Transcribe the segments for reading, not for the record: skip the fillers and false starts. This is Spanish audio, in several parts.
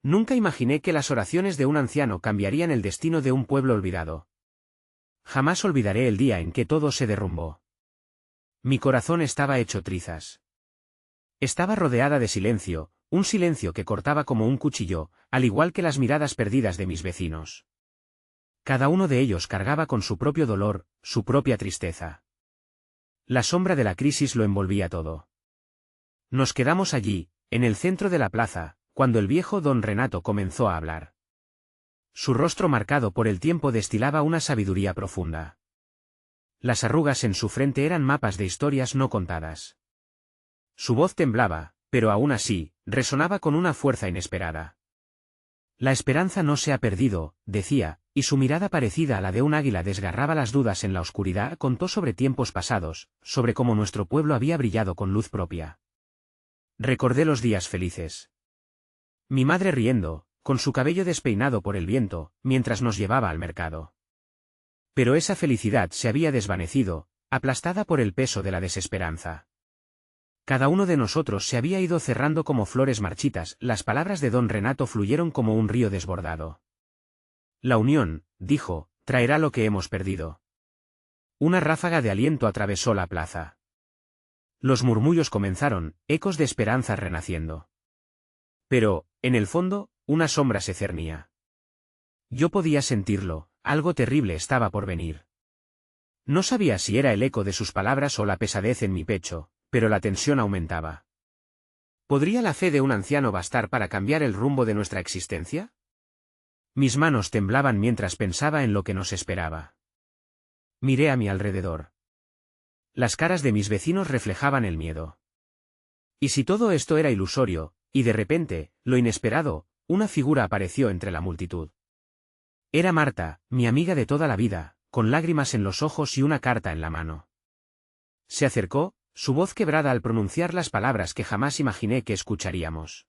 Nunca imaginé que las oraciones de un anciano cambiarían el destino de un pueblo olvidado. Jamás olvidaré el día en que todo se derrumbó. Mi corazón estaba hecho trizas. Estaba rodeada de silencio, un silencio que cortaba como un cuchillo, al igual que las miradas perdidas de mis vecinos. Cada uno de ellos cargaba con su propio dolor, su propia tristeza. La sombra de la crisis lo envolvía todo. Nos quedamos allí, en el centro de la plaza, cuando el viejo don Renato comenzó a hablar. Su rostro marcado por el tiempo destilaba una sabiduría profunda. Las arrugas en su frente eran mapas de historias no contadas. Su voz temblaba, pero aún así, resonaba con una fuerza inesperada. La esperanza no se ha perdido, decía, y su mirada parecida a la de un águila desgarraba las dudas en la oscuridad. Contó sobre tiempos pasados, sobre cómo nuestro pueblo había brillado con luz propia. Recordé los días felices. Mi madre riendo, con su cabello despeinado por el viento, mientras nos llevaba al mercado. Pero esa felicidad se había desvanecido, aplastada por el peso de la desesperanza. Cada uno de nosotros se había ido cerrando como flores marchitas. Las palabras de don Renato fluyeron como un río desbordado. La unión, dijo, traerá lo que hemos perdido. Una ráfaga de aliento atravesó la plaza. Los murmullos comenzaron, ecos de esperanza renaciendo. Pero, en el fondo, una sombra se cernía. Yo podía sentirlo, algo terrible estaba por venir. No sabía si era el eco de sus palabras o la pesadez en mi pecho, pero la tensión aumentaba. ¿Podría la fe de un anciano bastar para cambiar el rumbo de nuestra existencia? Mis manos temblaban mientras pensaba en lo que nos esperaba. Miré a mi alrededor. Las caras de mis vecinos reflejaban el miedo. ¿Y si todo esto era ilusorio, y de repente, lo inesperado, una figura apareció entre la multitud? Era Marta, mi amiga de toda la vida, con lágrimas en los ojos y una carta en la mano. Se acercó, su voz quebrada al pronunciar las palabras que jamás imaginé que escucharíamos.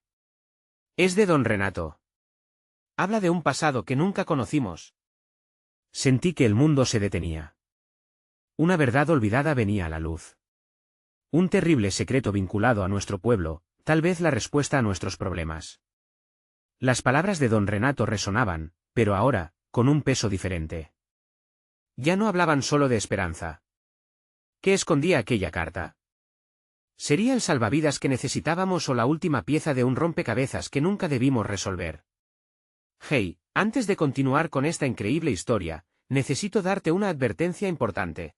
Es de don Renato. Habla de un pasado que nunca conocimos. Sentí que el mundo se detenía. Una verdad olvidada venía a la luz. Un terrible secreto vinculado a nuestro pueblo, tal vez la respuesta a nuestros problemas. Las palabras de don Renato resonaban, pero ahora, con un peso diferente. Ya no hablaban solo de esperanza. ¿Qué escondía aquella carta? ¿Sería el salvavidas que necesitábamos o la última pieza de un rompecabezas que nunca debimos resolver? Hey, antes de continuar con esta increíble historia, necesito darte una advertencia importante.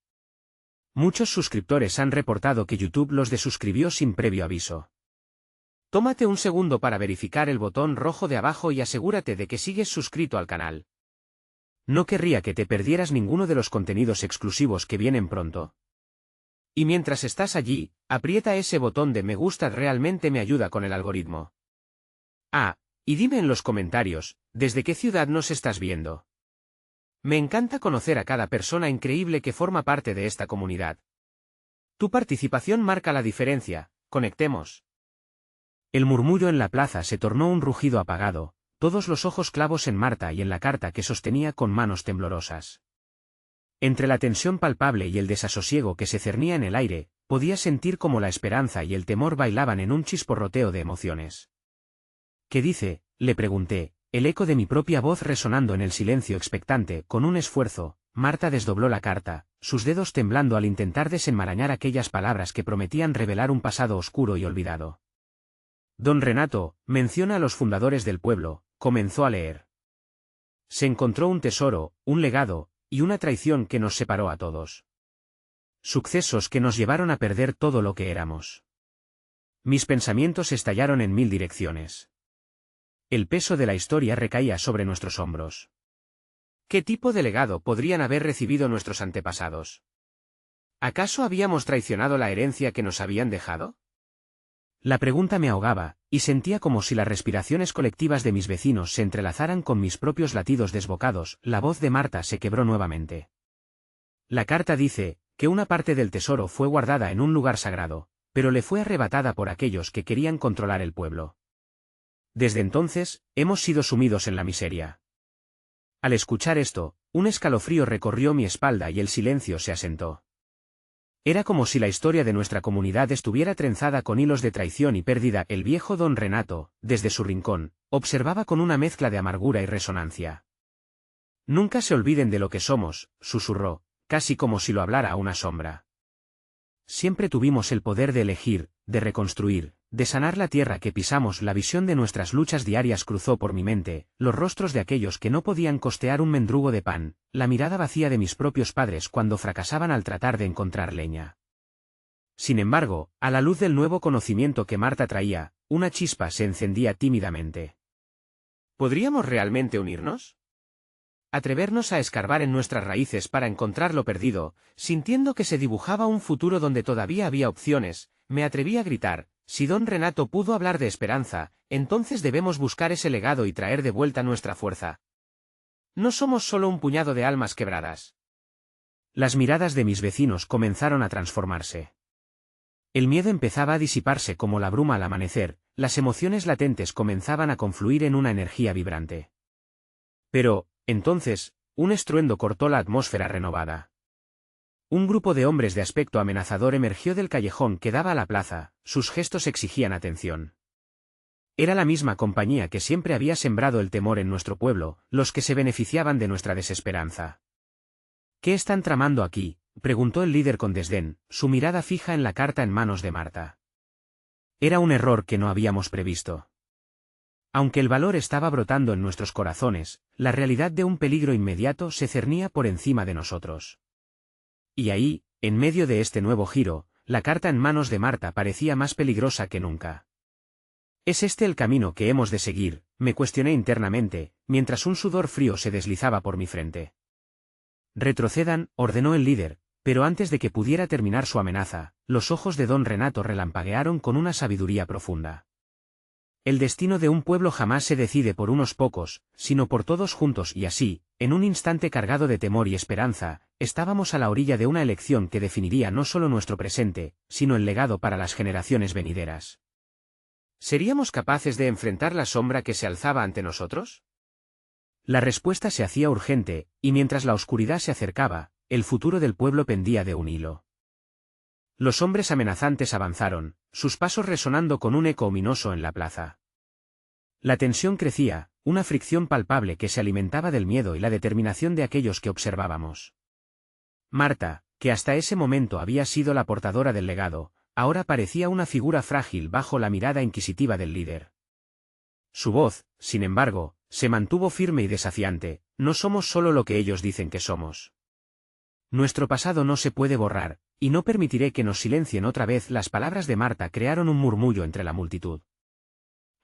Muchos suscriptores han reportado que YouTube los desuscribió sin previo aviso. Tómate un segundo para verificar el botón rojo de abajo y asegúrate de que sigues suscrito al canal. No querría que te perdieras ninguno de los contenidos exclusivos que vienen pronto. Y mientras estás allí, aprieta ese botón de me gusta, realmente me ayuda con el algoritmo. Ah, y dime en los comentarios, ¿desde qué ciudad nos estás viendo? Me encanta conocer a cada persona increíble que forma parte de esta comunidad. Tu participación marca la diferencia, conectemos. El murmullo en la plaza se tornó un rugido apagado, todos los ojos clavos en Marta y en la carta que sostenía con manos temblorosas. Entre la tensión palpable y el desasosiego que se cernía en el aire, podía sentir cómo la esperanza y el temor bailaban en un chisporroteo de emociones. ¿Qué dice?, le pregunté, el eco de mi propia voz resonando en el silencio expectante. Con un esfuerzo, Marta desdobló la carta, sus dedos temblando al intentar desenmarañar aquellas palabras que prometían revelar un pasado oscuro y olvidado. Don Renato, menciona a los fundadores del pueblo, comenzó a leer. Se encontró un tesoro, un legado, y una traición que nos separó a todos. Sucesos que nos llevaron a perder todo lo que éramos. Mis pensamientos estallaron en mil direcciones. El peso de la historia recaía sobre nuestros hombros. ¿Qué tipo de legado podrían haber recibido nuestros antepasados? ¿Acaso habíamos traicionado la herencia que nos habían dejado? La pregunta me ahogaba, y sentía como si las respiraciones colectivas de mis vecinos se entrelazaran con mis propios latidos desbocados. La voz de Marta se quebró nuevamente. La carta dice, que una parte del tesoro fue guardada en un lugar sagrado, pero le fue arrebatada por aquellos que querían controlar el pueblo. Desde entonces, hemos sido sumidos en la miseria. Al escuchar esto, un escalofrío recorrió mi espalda y el silencio se asentó. Era como si la historia de nuestra comunidad estuviera trenzada con hilos de traición y pérdida. El viejo don Renato, desde su rincón, Observaba con una mezcla de amargura y resonancia. Nunca se olviden de lo que somos, susurró, casi como si lo hablara a una sombra. Siempre tuvimos el poder de elegir, de reconstruir, de sanar la tierra que pisamos. La visión de nuestras luchas diarias cruzó por mi mente, los rostros de aquellos que no podían costear un mendrugo de pan, la mirada vacía de mis propios padres cuando fracasaban al tratar de encontrar leña. Sin embargo, a la luz del nuevo conocimiento que Marta traía, una chispa se encendía tímidamente. ¿Podríamos realmente unirnos? Atrevernos a escarbar en nuestras raíces para encontrar lo perdido, sintiendo que se dibujaba un futuro donde todavía había opciones, me atreví a gritar: si don Renato pudo hablar de esperanza, entonces debemos buscar ese legado y traer de vuelta nuestra fuerza. No somos solo un puñado de almas quebradas. Las miradas de mis vecinos comenzaron a transformarse. El miedo empezaba a disiparse como la bruma al amanecer, las emociones latentes comenzaban a confluir en una energía vibrante. Pero, entonces, un estruendo cortó la atmósfera renovada. Un grupo de hombres de aspecto amenazador emergió del callejón que daba a la plaza, sus gestos exigían atención. Era la misma compañía que siempre había sembrado el temor en nuestro pueblo, los que se beneficiaban de nuestra desesperanza. ¿Qué están tramando aquí?, preguntó el líder con desdén, su mirada fija en la carta en manos de Marta. Era un error que no habíamos previsto. Aunque el valor estaba brotando en nuestros corazones, la realidad de un peligro inmediato se cernía por encima de nosotros. Y ahí, en medio de este nuevo giro, la carta en manos de Marta parecía más peligrosa que nunca. ¿Es este el camino que hemos de seguir?, me cuestioné internamente, mientras un sudor frío se deslizaba por mi frente. Retrocedan, ordenó el líder, pero antes de que pudiera terminar su amenaza, los ojos de don Renato relampaguearon con una sabiduría profunda. El destino de un pueblo jamás se decide por unos pocos, sino por todos juntos, y así, en un instante cargado de temor y esperanza, estábamos a la orilla de una elección que definiría no solo nuestro presente, sino el legado para las generaciones venideras. ¿Seríamos capaces de enfrentar la sombra que se alzaba ante nosotros? La respuesta se hacía urgente, y mientras la oscuridad se acercaba, el futuro del pueblo pendía de un hilo. Los hombres amenazantes avanzaron, sus pasos resonando con un eco ominoso en la plaza. La tensión crecía, una fricción palpable que se alimentaba del miedo y la determinación de aquellos que observábamos. Marta, que hasta ese momento había sido la portadora del legado, ahora parecía una figura frágil bajo la mirada inquisitiva del líder. Su voz, sin embargo, se mantuvo firme y desafiante: no somos solo lo que ellos dicen que somos. Nuestro pasado no se puede borrar, y no permitiré que nos silencien otra vez. Las palabras de Marta crearon un murmullo entre la multitud.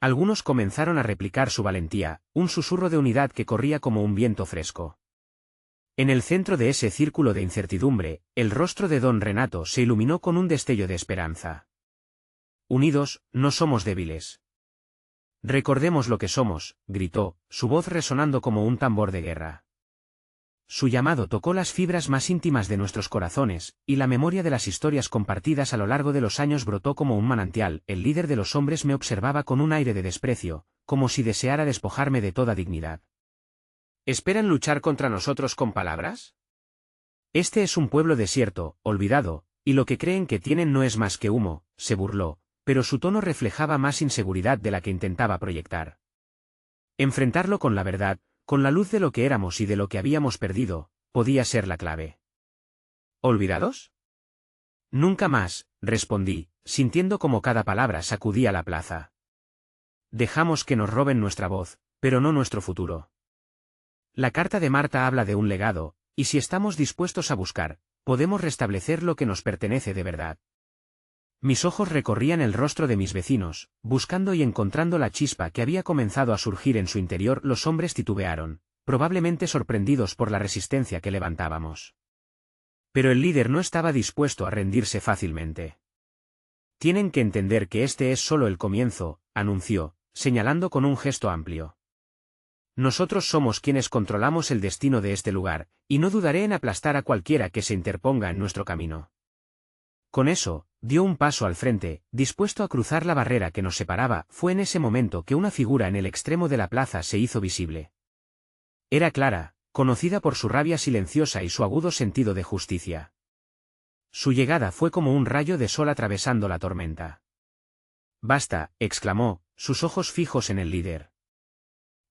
Algunos comenzaron a replicar su valentía, un susurro de unidad que corría como un viento fresco. En el centro de ese círculo de incertidumbre, el rostro de don Renato se iluminó con un destello de esperanza. Unidos, no somos débiles. Recordemos lo que somos, gritó, su voz resonando como un tambor de guerra. Su llamado tocó las fibras más íntimas de nuestros corazones, y la memoria de las historias compartidas a lo largo de los años brotó como un manantial. El líder de los hombres me observaba con un aire de desprecio, como si deseara despojarme de toda dignidad. ¿Esperan luchar contra nosotros con palabras? Este es un pueblo desierto, olvidado, y lo que creen que tienen no es más que humo, se burló, pero su tono reflejaba más inseguridad de la que intentaba proyectar. Enfrentarlo con la verdad, con la luz de lo que éramos y de lo que habíamos perdido, podía ser la clave. ¿Olvidados? Nunca más, respondí, sintiendo como cada palabra sacudía la plaza. Dejamos que nos roben nuestra voz, pero no nuestro futuro. La carta de Marta habla de un legado, y si estamos dispuestos a buscar, podemos restablecer lo que nos pertenece de verdad. Mis ojos recorrían el rostro de mis vecinos, buscando y encontrando la chispa que había comenzado a surgir en su interior. Los hombres titubearon, probablemente sorprendidos por la resistencia que levantábamos. Pero el líder no estaba dispuesto a rendirse fácilmente. Tienen que entender que este es solo el comienzo, anunció, señalando con un gesto amplio. Nosotros somos quienes controlamos el destino de este lugar, y no dudaré en aplastar a cualquiera que se interponga en nuestro camino. Con eso, dio un paso al frente, dispuesto a cruzar la barrera que nos separaba. Fue en ese momento que una figura en el extremo de la plaza se hizo visible. Era Clara, conocida por su rabia silenciosa y su agudo sentido de justicia. Su llegada fue como un rayo de sol atravesando la tormenta. «Basta», exclamó, sus ojos fijos en el líder.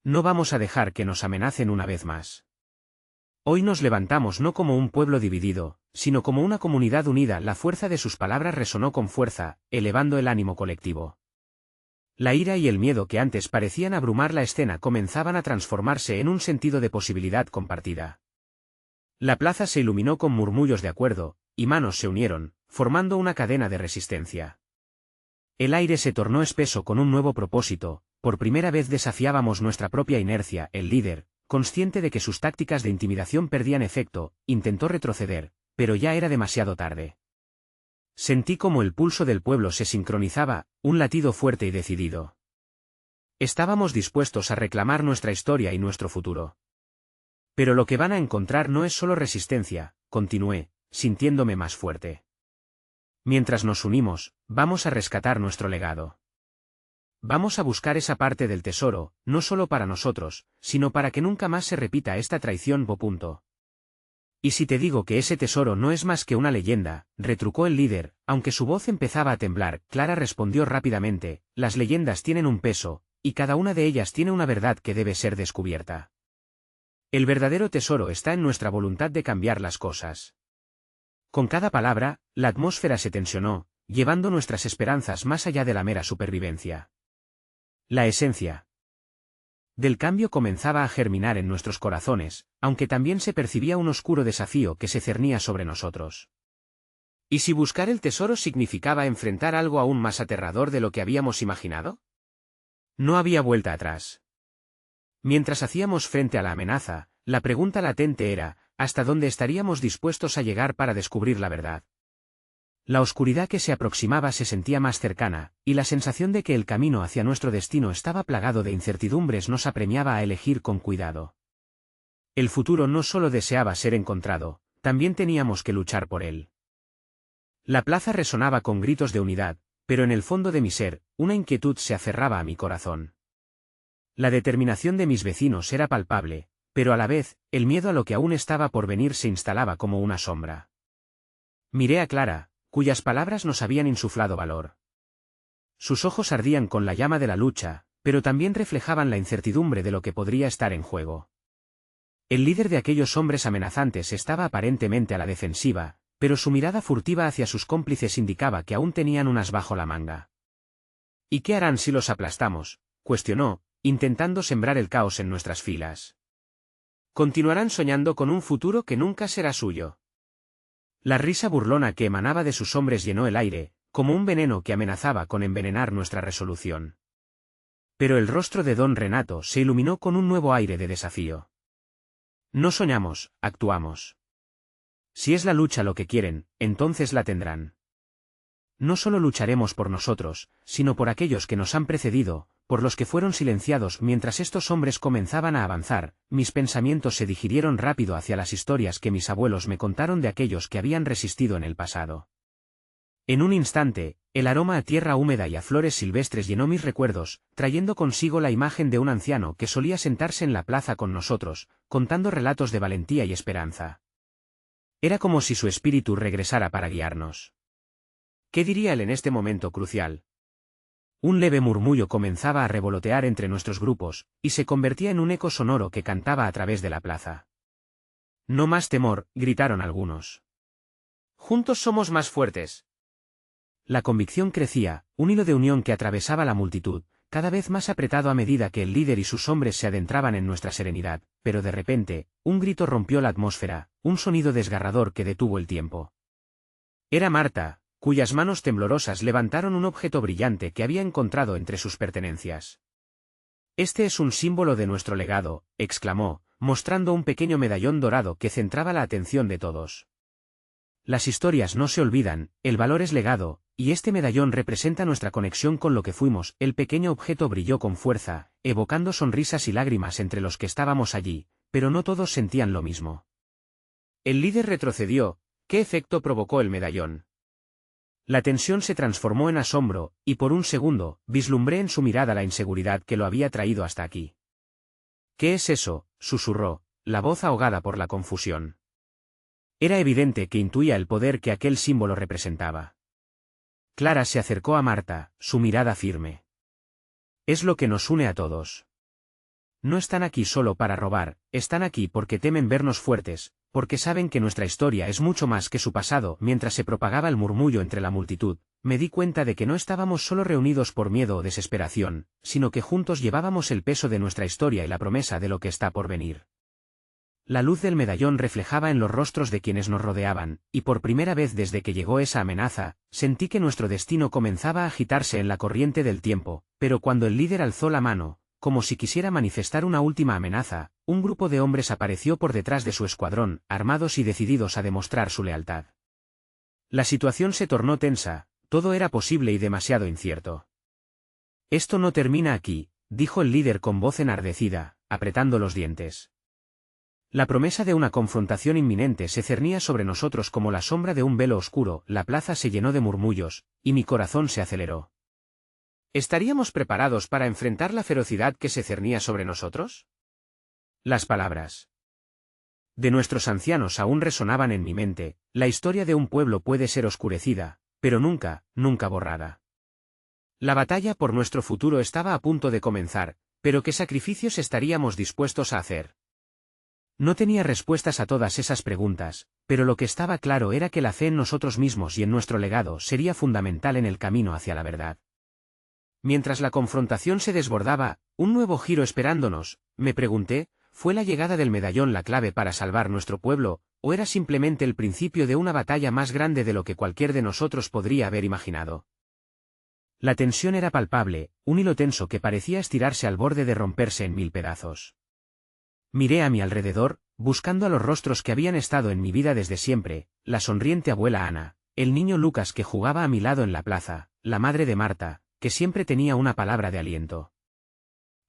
No vamos a dejar que nos amenacen una vez más. Hoy nos levantamos no como un pueblo dividido, sino como una comunidad unida. La fuerza de sus palabras resonó con fuerza, elevando el ánimo colectivo. La ira y el miedo que antes parecían abrumar la escena comenzaban a transformarse en un sentido de posibilidad compartida. La plaza se iluminó con murmullos de acuerdo, y manos se unieron, formando una cadena de resistencia. El aire se tornó espeso con un nuevo propósito. Por primera vez desafiábamos nuestra propia inercia. El líder, consciente de que sus tácticas de intimidación perdían efecto, intentó retroceder, pero ya era demasiado tarde. Sentí como el pulso del pueblo se sincronizaba, un latido fuerte y decidido. Estábamos dispuestos a reclamar nuestra historia y nuestro futuro. Pero lo que van a encontrar no es solo resistencia, continué, sintiéndome más fuerte. Mientras nos unimos, vamos a rescatar nuestro legado. Vamos a buscar esa parte del tesoro, no solo para nosotros, sino para que nunca más se repita esta traición. Y si te digo que ese tesoro no es más que una leyenda, retrucó el líder, aunque su voz empezaba a temblar. Clara respondió rápidamente, las leyendas tienen un peso, y cada una de ellas tiene una verdad que debe ser descubierta. El verdadero tesoro está en nuestra voluntad de cambiar las cosas. Con cada palabra, la atmósfera se tensionó, llevando nuestras esperanzas más allá de la mera supervivencia. La esencia del cambio comenzaba a germinar en nuestros corazones, aunque también se percibía un oscuro desafío que se cernía sobre nosotros. ¿Y si buscar el tesoro significaba enfrentar algo aún más aterrador de lo que habíamos imaginado? No había vuelta atrás. Mientras hacíamos frente a la amenaza, la pregunta latente era, ¿hasta dónde estaríamos dispuestos a llegar para descubrir la verdad? La oscuridad que se aproximaba se sentía más cercana, y la sensación de que el camino hacia nuestro destino estaba plagado de incertidumbres nos apremiaba a elegir con cuidado. El futuro no solo deseaba ser encontrado, también teníamos que luchar por él. La plaza resonaba con gritos de unidad, pero en el fondo de mi ser, una inquietud se aferraba a mi corazón. La determinación de mis vecinos era palpable, pero a la vez, el miedo a lo que aún estaba por venir se instalaba como una sombra. Miré a Clara, cuyas palabras nos habían insuflado valor. Sus ojos ardían con la llama de la lucha, pero también reflejaban la incertidumbre de lo que podría estar en juego. El líder de aquellos hombres amenazantes estaba aparentemente a la defensiva, pero su mirada furtiva hacia sus cómplices indicaba que aún tenían un as bajo la manga. ¿Y qué harán si los aplastamos?, cuestionó, intentando sembrar el caos en nuestras filas. Continuarán soñando con un futuro que nunca será suyo. La risa burlona que emanaba de sus hombres llenó el aire, como un veneno que amenazaba con envenenar nuestra resolución. Pero el rostro de don Renato se iluminó con un nuevo aire de desafío. No soñamos, actuamos. Si es la lucha lo que quieren, entonces la tendrán. No solo lucharemos por nosotros, sino por aquellos que nos han precedido, por los que fueron silenciados. Mientras estos hombres comenzaban a avanzar, mis pensamientos se digirieron rápido hacia las historias que mis abuelos me contaron de aquellos que habían resistido en el pasado. En un instante, el aroma a tierra húmeda y a flores silvestres llenó mis recuerdos, trayendo consigo la imagen de un anciano que solía sentarse en la plaza con nosotros, contando relatos de valentía y esperanza. Era como si su espíritu regresara para guiarnos. ¿Qué diría él en este momento crucial? Un leve murmullo comenzaba a revolotear entre nuestros grupos, y se convertía en un eco sonoro que cantaba a través de la plaza. No más temor, gritaron algunos. Juntos somos más fuertes. La convicción crecía, un hilo de unión que atravesaba la multitud, cada vez más apretado a medida que el líder y sus hombres se adentraban en nuestra serenidad, pero de repente, un grito rompió la atmósfera, un sonido desgarrador que detuvo el tiempo. Era Marta, cuyas manos temblorosas levantaron un objeto brillante que había encontrado entre sus pertenencias. «Este es un símbolo de nuestro legado», exclamó, mostrando un pequeño medallón dorado que centraba la atención de todos. Las historias no se olvidan, el valor es legado, y este medallón representa nuestra conexión con lo que fuimos. El pequeño objeto brilló con fuerza, evocando sonrisas y lágrimas entre los que estábamos allí, pero no todos sentían lo mismo. El líder retrocedió. ¿Qué efecto provocó el medallón? La tensión se transformó en asombro, y por un segundo, vislumbré en su mirada la inseguridad que lo había traído hasta aquí. «¿Qué es eso?», susurró, la voz ahogada por la confusión. Era evidente que intuía el poder que aquel símbolo representaba. Clara se acercó a Marta, su mirada firme. «Es lo que nos une a todos. No están aquí solo para robar, están aquí porque temen vernos fuertes, porque saben que nuestra historia es mucho más que su pasado. Mientras se propagaba el murmullo entre la multitud, me di cuenta de que no estábamos solo reunidos por miedo o desesperación, sino que juntos llevábamos el peso de nuestra historia y la promesa de lo que está por venir. La luz del medallón reflejaba en los rostros de quienes nos rodeaban, y por primera vez desde que llegó esa amenaza, sentí que nuestro destino comenzaba a agitarse en la corriente del tiempo, pero cuando el líder alzó la mano, como si quisiera manifestar una última amenaza, un grupo de hombres apareció por detrás de su escuadrón, armados y decididos a demostrar su lealtad. La situación se tornó tensa, todo era posible y demasiado incierto. «Esto no termina aquí», dijo el líder con voz enardecida, apretando los dientes. La promesa de una confrontación inminente se cernía sobre nosotros como la sombra de un velo oscuro. La plaza se llenó de murmullos, y mi corazón se aceleró. ¿Estaríamos preparados para enfrentar la ferocidad que se cernía sobre nosotros? Las palabras de nuestros ancianos aún resonaban en mi mente. La historia de un pueblo puede ser oscurecida, pero nunca, nunca borrada. La batalla por nuestro futuro estaba a punto de comenzar, pero ¿qué sacrificios estaríamos dispuestos a hacer? No tenía respuestas a todas esas preguntas, pero lo que estaba claro era que la fe en nosotros mismos y en nuestro legado sería fundamental en el camino hacia la verdad. Mientras la confrontación se desbordaba, un nuevo giro esperándonos, me pregunté, ¿fue la llegada del medallón la clave para salvar nuestro pueblo, o era simplemente el principio de una batalla más grande de lo que cualquier de nosotros podría haber imaginado? La tensión era palpable, un hilo tenso que parecía estirarse al borde de romperse en mil pedazos. Miré a mi alrededor, buscando a los rostros que habían estado en mi vida desde siempre, la sonriente abuela Ana, el niño Lucas que jugaba a mi lado en la plaza, la madre de Marta, que siempre tenía una palabra de aliento.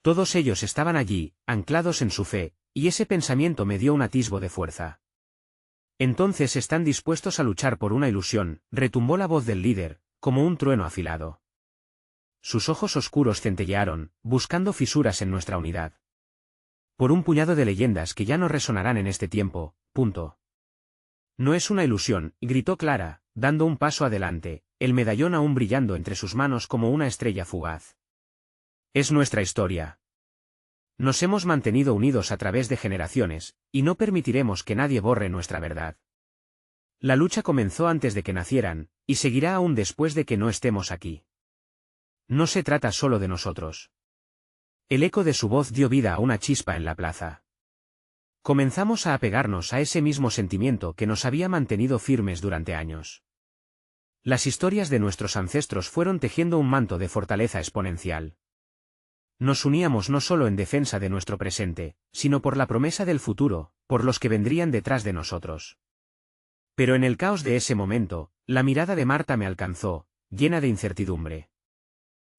Todos ellos estaban allí, anclados en su fe, y ese pensamiento me dio un atisbo de fuerza. Entonces están dispuestos a luchar por una ilusión, retumbó la voz del líder, como un trueno afilado. Sus ojos oscuros centellearon, buscando fisuras en nuestra unidad. Por un puñado de leyendas que ya no resonarán en este tiempo, punto. No es una ilusión, gritó Clara, dando un paso adelante, el medallón aún brillando entre sus manos como una estrella fugaz. Es nuestra historia. Nos hemos mantenido unidos a través de generaciones, y no permitiremos que nadie borre nuestra verdad. La lucha comenzó antes de que nacieran, y seguirá aún después de que no estemos aquí. No se trata solo de nosotros. El eco de su voz dio vida a una chispa en la plaza. Comenzamos a apegarnos a ese mismo sentimiento que nos había mantenido firmes durante años. Las historias de nuestros ancestros fueron tejiendo un manto de fortaleza exponencial. Nos uníamos no solo en defensa de nuestro presente, sino por la promesa del futuro, por los que vendrían detrás de nosotros. Pero en el caos de ese momento, la mirada de Marta me alcanzó, llena de incertidumbre.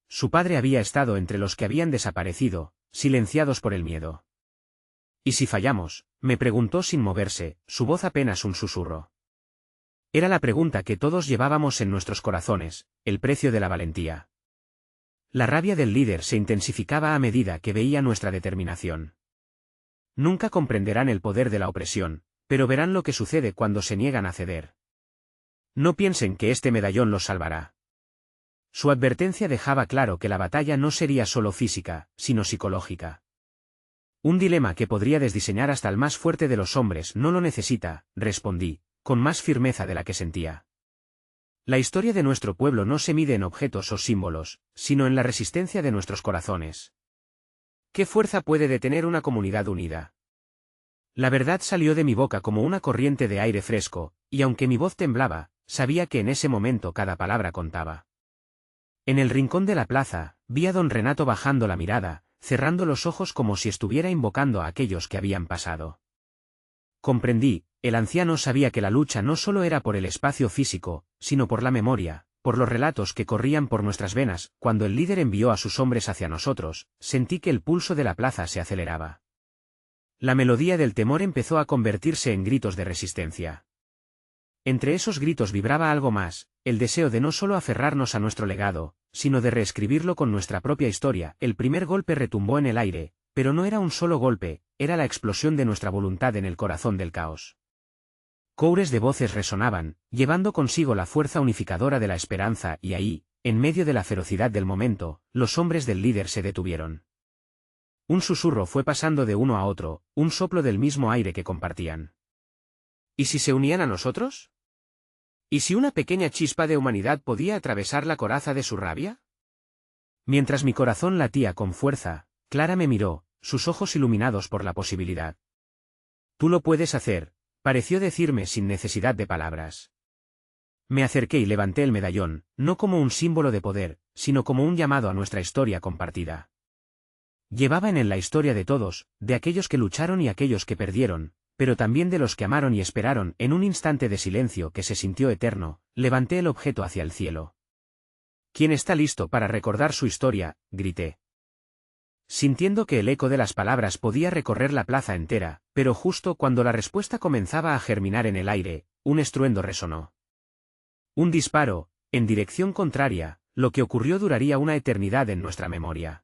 Su padre había estado entre los que habían desaparecido, silenciados por el miedo. ¿Y si fallamos?, me preguntó sin moverse, su voz apenas un susurro. Era la pregunta que todos llevábamos en nuestros corazones, el precio de la valentía. La rabia del líder se intensificaba a medida que veía nuestra determinación. Nunca comprenderán el poder de la opresión, pero verán lo que sucede cuando se niegan a ceder. No piensen que este medallón los salvará. Su advertencia dejaba claro que la batalla no sería solo física, sino psicológica. Un dilema que podría desdiseñar hasta el más fuerte de los hombres no lo necesita, respondí, con más firmeza de la que sentía. La historia de nuestro pueblo no se mide en objetos o símbolos, sino en la resistencia de nuestros corazones. ¿Qué fuerza puede detener una comunidad unida? La verdad salió de mi boca como una corriente de aire fresco, y aunque mi voz temblaba, sabía que en ese momento cada palabra contaba. En el rincón de la plaza, vi a don Renato bajando la mirada, cerrando los ojos como si estuviera invocando a aquellos que habían pasado. Comprendí, el anciano sabía que la lucha no solo era por el espacio físico, sino por la memoria, por los relatos que corrían por nuestras venas. Cuando el líder envió a sus hombres hacia nosotros, sentí que el pulso de la plaza se aceleraba. La melodía del temor empezó a convertirse en gritos de resistencia. Entre esos gritos vibraba algo más, el deseo de no solo aferrarnos a nuestro legado, sino de reescribirlo con nuestra propia historia. El primer golpe retumbó en el aire, pero no era un solo golpe, era la explosión de nuestra voluntad en el corazón del caos. Coures de voces resonaban, llevando consigo la fuerza unificadora de la esperanza, y ahí, en medio de la ferocidad del momento, los hombres del líder se detuvieron. Un susurro fue pasando de uno a otro, un soplo del mismo aire que compartían. ¿Y si se unían a nosotros? ¿Y si una pequeña chispa de humanidad podía atravesar la coraza de su rabia? Mientras mi corazón latía con fuerza, Clara me miró, sus ojos iluminados por la posibilidad. Tú lo puedes hacer, pareció decirme sin necesidad de palabras. Me acerqué y levanté el medallón, no como un símbolo de poder, sino como un llamado a nuestra historia compartida. Llevaba en él la historia de todos, de aquellos que lucharon y aquellos que perdieron, pero también de los que amaron y esperaron. En un instante de silencio que se sintió eterno, levanté el objeto hacia el cielo. ¿Quién está listo para recordar su historia?, grité. Sintiendo que el eco de las palabras podía recorrer la plaza entera, pero justo cuando la respuesta comenzaba a germinar en el aire, un estruendo resonó. Un disparo, en dirección contraria, lo que ocurrió duraría una eternidad en nuestra memoria.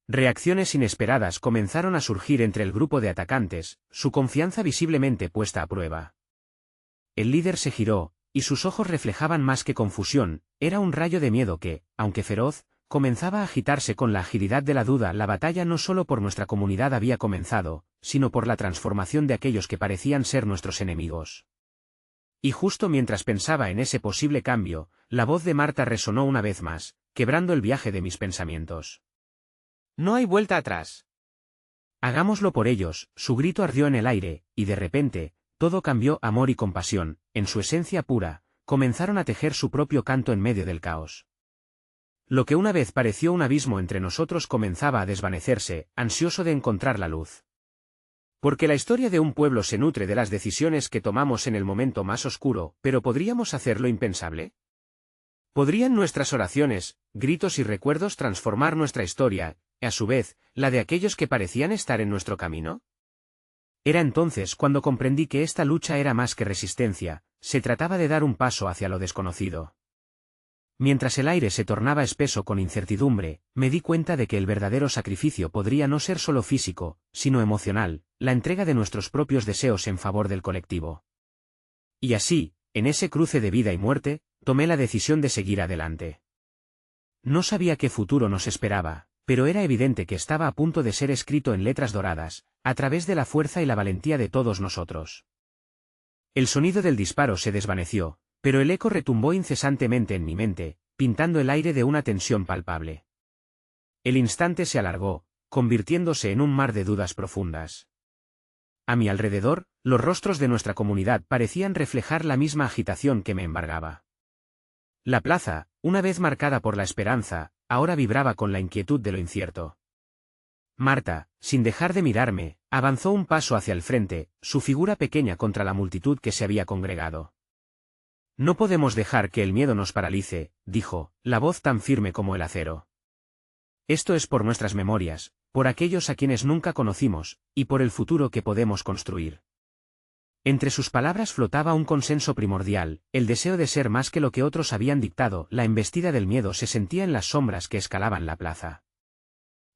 Reacciones inesperadas comenzaron a surgir entre el grupo de atacantes, su confianza visiblemente puesta a prueba. El líder se giró, y sus ojos reflejaban más que confusión, era un rayo de miedo que, aunque feroz, comenzaba a agitarse con la agilidad de la duda. La batalla no solo por nuestra comunidad había comenzado, sino por la transformación de aquellos que parecían ser nuestros enemigos. Y justo mientras pensaba en ese posible cambio, la voz de Marta resonó una vez más, quebrando el viaje de mis pensamientos. No hay vuelta atrás. Hagámoslo por ellos. Su grito ardió en el aire, y de repente, todo cambió. Amor y compasión, en su esencia pura, comenzaron a tejer su propio canto en medio del caos. Lo que una vez pareció un abismo entre nosotros comenzaba a desvanecerse, ansioso de encontrar la luz. Porque la historia de un pueblo se nutre de las decisiones que tomamos en el momento más oscuro, pero ¿podríamos hacer lo impensable? ¿Podrían nuestras oraciones, gritos y recuerdos transformar nuestra historia, y a su vez, la de aquellos que parecían estar en nuestro camino? Era entonces cuando comprendí que esta lucha era más que resistencia, se trataba de dar un paso hacia lo desconocido. Mientras el aire se tornaba espeso con incertidumbre, me di cuenta de que el verdadero sacrificio podría no ser solo físico, sino emocional, la entrega de nuestros propios deseos en favor del colectivo. Y así, en ese cruce de vida y muerte, tomé la decisión de seguir adelante. No sabía qué futuro nos esperaba, pero era evidente que estaba a punto de ser escrito en letras doradas, a través de la fuerza y la valentía de todos nosotros. El sonido del disparo se desvaneció, pero el eco retumbó incesantemente en mi mente, pintando el aire de una tensión palpable. El instante se alargó, convirtiéndose en un mar de dudas profundas. A mi alrededor, los rostros de nuestra comunidad parecían reflejar la misma agitación que me embargaba. La plaza, una vez marcada por la esperanza, ahora vibraba con la inquietud de lo incierto. Marta, sin dejar de mirarme, avanzó un paso hacia el frente, su figura pequeña contra la multitud que se había congregado. No podemos dejar que el miedo nos paralice, dijo, la voz tan firme como el acero. Esto es por nuestras memorias, por aquellos a quienes nunca conocimos, y por el futuro que podemos construir. Entre sus palabras flotaba un consenso primordial, el deseo de ser más que lo que otros habían dictado. La embestida del miedo se sentía en las sombras que escalaban la plaza.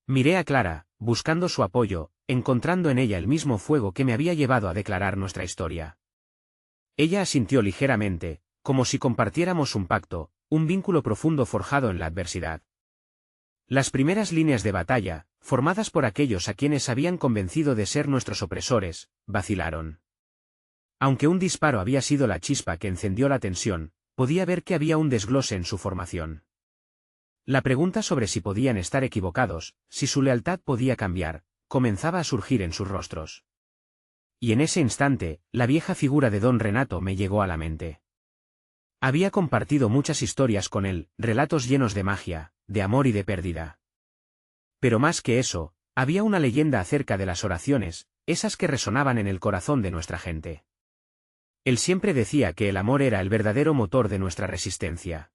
Miré a Clara, buscando su apoyo, encontrando en ella el mismo fuego que me había llevado a declarar nuestra historia. Ella asintió ligeramente, como si compartiéramos un pacto, un vínculo profundo forjado en la adversidad. Las primeras líneas de batalla, formadas por aquellos a quienes habían convencido de ser nuestros opresores, vacilaron. Aunque un disparo había sido la chispa que encendió la tensión, podía ver que había un desglose en su formación. La pregunta sobre si podían estar equivocados, si su lealtad podía cambiar, comenzaba a surgir en sus rostros. Y en ese instante, la vieja figura de don Renato me llegó a la mente. Había compartido muchas historias con él, relatos llenos de magia, de amor y de pérdida. Pero más que eso, había una leyenda acerca de las oraciones, esas que resonaban en el corazón de nuestra gente. Él siempre decía que el amor era el verdadero motor de nuestra resistencia.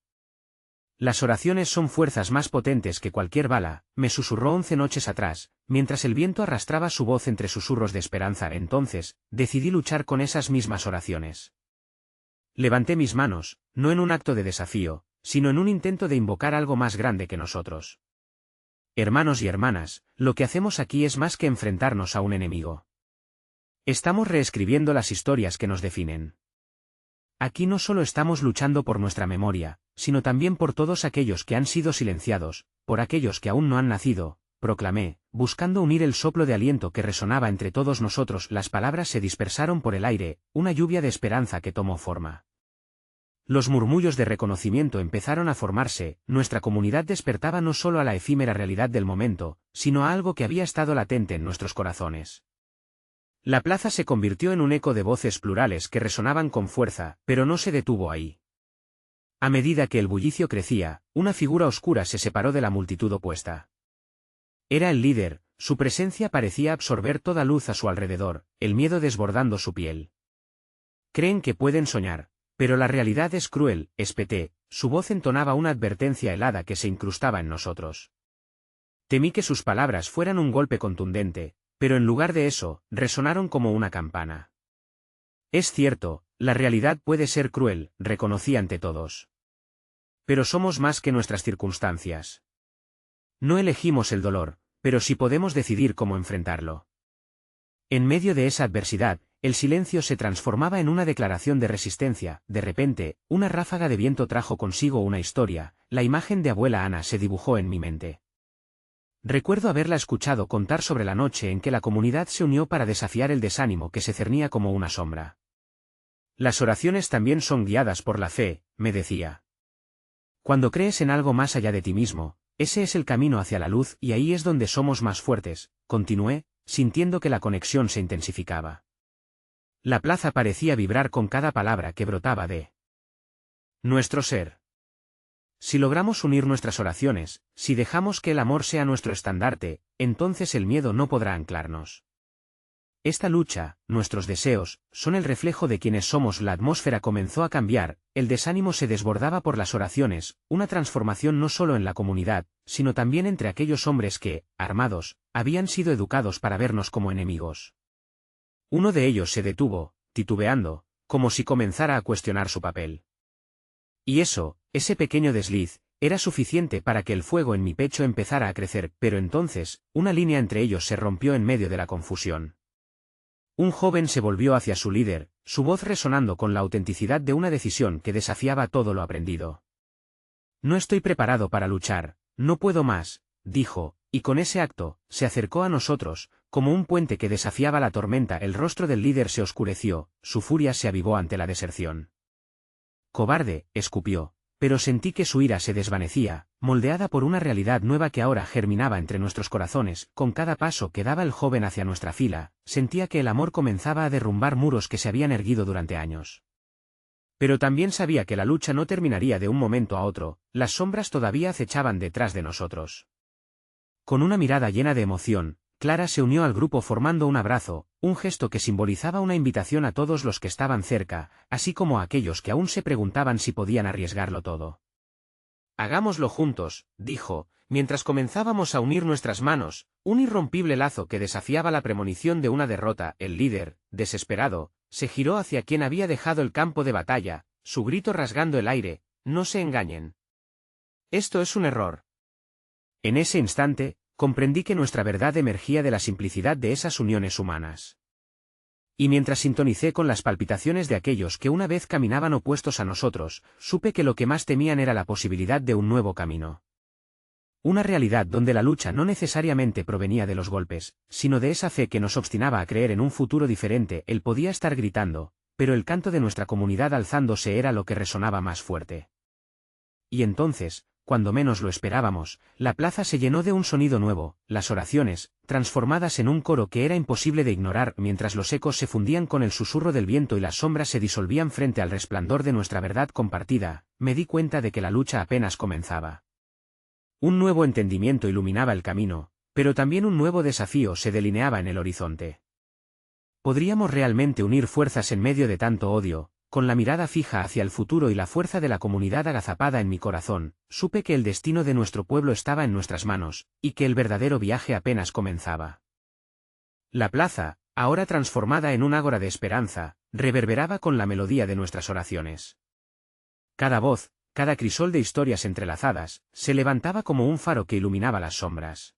Las oraciones son fuerzas más potentes que cualquier bala, me susurró 11 noches atrás, mientras el viento arrastraba su voz entre susurros de esperanza. Entonces, decidí luchar con esas mismas oraciones. Levanté mis manos, no en un acto de desafío, sino en un intento de invocar algo más grande que nosotros. Hermanos y hermanas, lo que hacemos aquí es más que enfrentarnos a un enemigo. Estamos reescribiendo las historias que nos definen. Aquí no solo estamos luchando por nuestra memoria, sino también por todos aquellos que han sido silenciados, por aquellos que aún no han nacido, proclamé, buscando unir el soplo de aliento que resonaba entre todos nosotros. Las palabras se dispersaron por el aire, una lluvia de esperanza que tomó forma. Los murmullos de reconocimiento empezaron a formarse, nuestra comunidad despertaba no solo a la efímera realidad del momento, sino a algo que había estado latente en nuestros corazones. La plaza se convirtió en un eco de voces plurales que resonaban con fuerza, pero no se detuvo ahí. A medida que el bullicio crecía, una figura oscura se separó de la multitud opuesta. Era el líder, su presencia parecía absorber toda luz a su alrededor, el miedo desbordando su piel. Creen que pueden soñar, pero la realidad es cruel, espeté, su voz entonaba una advertencia helada que se incrustaba en nosotros. Temí que sus palabras fueran un golpe contundente, pero en lugar de eso, resonaron como una campana. Es cierto, la realidad puede ser cruel, reconocí ante todos. Pero somos más que nuestras circunstancias. No elegimos el dolor, pero sí podemos decidir cómo enfrentarlo. En medio de esa adversidad, el silencio se transformaba en una declaración de resistencia. De repente, una ráfaga de viento trajo consigo una historia, la imagen de abuela Ana se dibujó en mi mente. Recuerdo haberla escuchado contar sobre la noche en que la comunidad se unió para desafiar el desánimo que se cernía como una sombra. Las oraciones también son guiadas por la fe, me decía. Cuando crees en algo más allá de ti mismo, ese es el camino hacia la luz y ahí es donde somos más fuertes, continué, sintiendo que la conexión se intensificaba. La plaza parecía vibrar con cada palabra que brotaba de nuestro ser. Si logramos unir nuestras oraciones, si dejamos que el amor sea nuestro estandarte, entonces el miedo no podrá anclarnos. Esta lucha, nuestros deseos, son el reflejo de quienes somos. La atmósfera comenzó a cambiar, el desánimo se desbordaba por las oraciones, una transformación no solo en la comunidad, sino también entre aquellos hombres que, armados, habían sido educados para vernos como enemigos. Uno de ellos se detuvo, titubeando, como si comenzara a cuestionar su papel. Y ese pequeño desliz, era suficiente para que el fuego en mi pecho empezara a crecer, pero entonces, una línea entre ellos se rompió en medio de la confusión. Un joven se volvió hacia su líder, su voz resonando con la autenticidad de una decisión que desafiaba todo lo aprendido. No estoy preparado para luchar, no puedo más, dijo, y con ese acto, se acercó a nosotros, como un puente que desafiaba la tormenta. El rostro del líder se oscureció, su furia se avivó ante la deserción. Cobarde, escupió, pero sentí que su ira se desvanecía, moldeada por una realidad nueva que ahora germinaba entre nuestros corazones. Con cada paso que daba el joven hacia nuestra fila, sentía que el amor comenzaba a derrumbar muros que se habían erguido durante años. Pero también sabía que la lucha no terminaría de un momento a otro, las sombras todavía acechaban detrás de nosotros. Con una mirada llena de emoción, Clara se unió al grupo formando un abrazo, un gesto que simbolizaba una invitación a todos los que estaban cerca, así como a aquellos que aún se preguntaban si podían arriesgarlo todo. Hagámoslo juntos, dijo, mientras comenzábamos a unir nuestras manos, un irrompible lazo que desafiaba la premonición de una derrota. El líder, desesperado, se giró hacia quien había dejado el campo de batalla, su grito rasgando el aire: no se engañen. Esto es un error. En ese instante, comprendí que nuestra verdad emergía de la simplicidad de esas uniones humanas. Y mientras sintonicé con las palpitaciones de aquellos que una vez caminaban opuestos a nosotros, supe que lo que más temían era la posibilidad de un nuevo camino. Una realidad donde la lucha no necesariamente provenía de los golpes, sino de esa fe que nos obstinaba a creer en un futuro diferente. Él podía estar gritando, pero el canto de nuestra comunidad alzándose era lo que resonaba más fuerte. Y entonces, cuando menos lo esperábamos, la plaza se llenó de un sonido nuevo, las oraciones, transformadas en un coro que era imposible de ignorar. Mientras los ecos se fundían con el susurro del viento y las sombras se disolvían frente al resplandor de nuestra verdad compartida, me di cuenta de que la lucha apenas comenzaba. Un nuevo entendimiento iluminaba el camino, pero también un nuevo desafío se delineaba en el horizonte. ¿Podríamos realmente unir fuerzas en medio de tanto odio? Con la mirada fija hacia el futuro y la fuerza de la comunidad agazapada en mi corazón, supe que el destino de nuestro pueblo estaba en nuestras manos, y que el verdadero viaje apenas comenzaba. La plaza, ahora transformada en un ágora de esperanza, reverberaba con la melodía de nuestras oraciones. Cada voz, cada crisol de historias entrelazadas, se levantaba como un faro que iluminaba las sombras.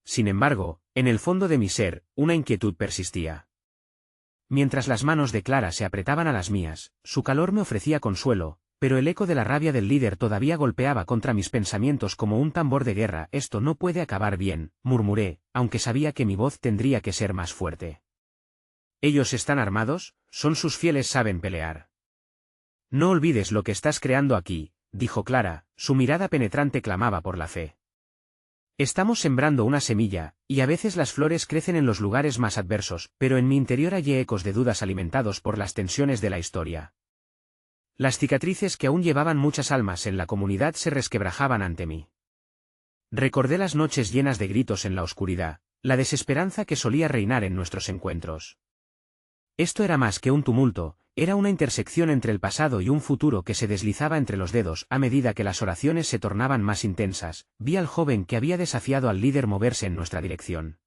Sin embargo, en el fondo de mi ser, una inquietud persistía. Mientras las manos de Clara se apretaban a las mías, su calor me ofrecía consuelo, pero el eco de la rabia del líder todavía golpeaba contra mis pensamientos como un tambor de guerra. Esto no puede acabar bien, murmuré, aunque sabía que mi voz tendría que ser más fuerte. Ellos están armados, son sus fieles, saben pelear. No olvides lo que estás creando aquí, dijo Clara, su mirada penetrante clamaba por la fe. Estamos sembrando una semilla, y a veces las flores crecen en los lugares más adversos, pero en mi interior hay ecos de dudas alimentados por las tensiones de la historia. Las cicatrices que aún llevaban muchas almas en la comunidad se resquebrajaban ante mí. Recordé las noches llenas de gritos en la oscuridad, la desesperanza que solía reinar en nuestros encuentros. Esto era más que un tumulto, era una intersección entre el pasado y un futuro que se deslizaba entre los dedos. A medida que las oraciones se tornaban más intensas, vi al joven que había desafiado al líder moverse en nuestra dirección.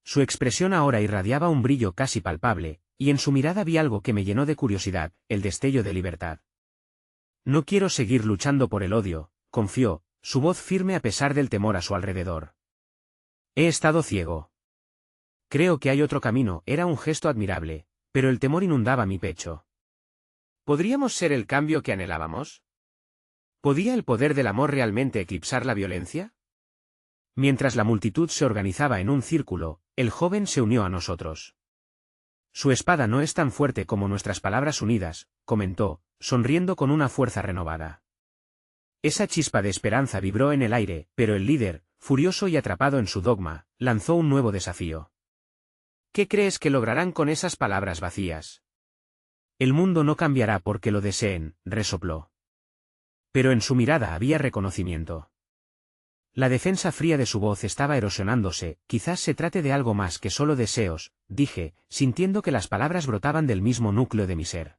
Su expresión ahora irradiaba un brillo casi palpable, y en su mirada vi algo que me llenó de curiosidad, el destello de libertad. No quiero seguir luchando por el odio, confió, su voz firme a pesar del temor a su alrededor. He estado ciego. Creo que hay otro camino. Era un gesto admirable, pero el temor inundaba mi pecho. ¿Podríamos ser el cambio que anhelábamos? ¿Podía el poder del amor realmente eclipsar la violencia? Mientras la multitud se organizaba en un círculo, el joven se unió a nosotros. Su espada no es tan fuerte como nuestras palabras unidas, comentó, sonriendo con una fuerza renovada. Esa chispa de esperanza vibró en el aire, pero el líder, furioso y atrapado en su dogma, lanzó un nuevo desafío. ¿Qué crees que lograrán con esas palabras vacías? El mundo no cambiará porque lo deseen, resopló. Pero en su mirada había reconocimiento. La defensa fría de su voz estaba erosionándose. Quizás se trate de algo más que solo deseos, dije, sintiendo que las palabras brotaban del mismo núcleo de mi ser.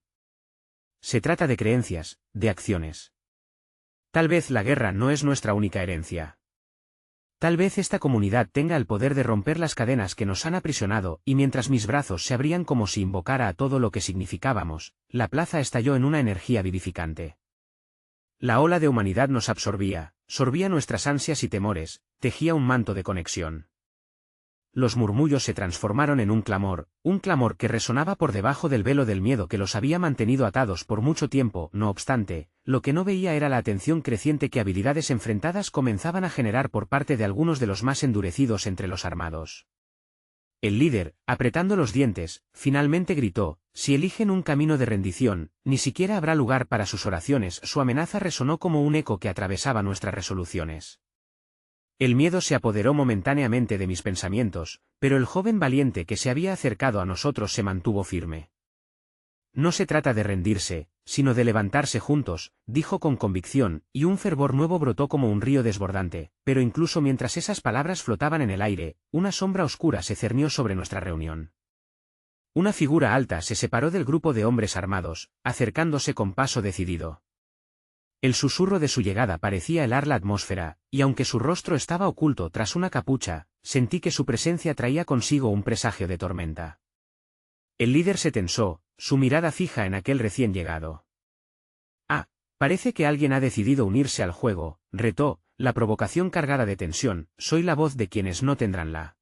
Se trata de creencias, de acciones. Tal vez la guerra no es nuestra única herencia. Tal vez esta comunidad tenga el poder de romper las cadenas que nos han aprisionado, y mientras mis brazos se abrían como si invocara a todo lo que significábamos, la plaza estalló en una energía vivificante. La ola de humanidad nos absorbía, sorbía nuestras ansias y temores, tejía un manto de conexión. Los murmullos se transformaron en un clamor que resonaba por debajo del velo del miedo que los había mantenido atados por mucho tiempo. No obstante, lo que no veía era la atención creciente que habilidades enfrentadas comenzaban a generar por parte de algunos de los más endurecidos entre los armados. El líder, apretando los dientes, finalmente gritó: si eligen un camino de rendición, ni siquiera habrá lugar para sus oraciones. Su amenaza resonó como un eco que atravesaba nuestras resoluciones. El miedo se apoderó momentáneamente de mis pensamientos, pero el joven valiente que se había acercado a nosotros se mantuvo firme. No se trata de rendirse, sino de levantarse juntos, dijo con convicción, y un fervor nuevo brotó como un río desbordante, pero incluso mientras esas palabras flotaban en el aire, una sombra oscura se cernió sobre nuestra reunión. Una figura alta se separó del grupo de hombres armados, acercándose con paso decidido. El susurro de su llegada parecía helar la atmósfera, y aunque su rostro estaba oculto tras una capucha, sentí que su presencia traía consigo un presagio de tormenta. El líder se tensó, su mirada fija en aquel recién llegado. Ah, parece que alguien ha decidido unirse al juego, retó, la provocación cargada de tensión. Soy la voz de quienes no tendrán la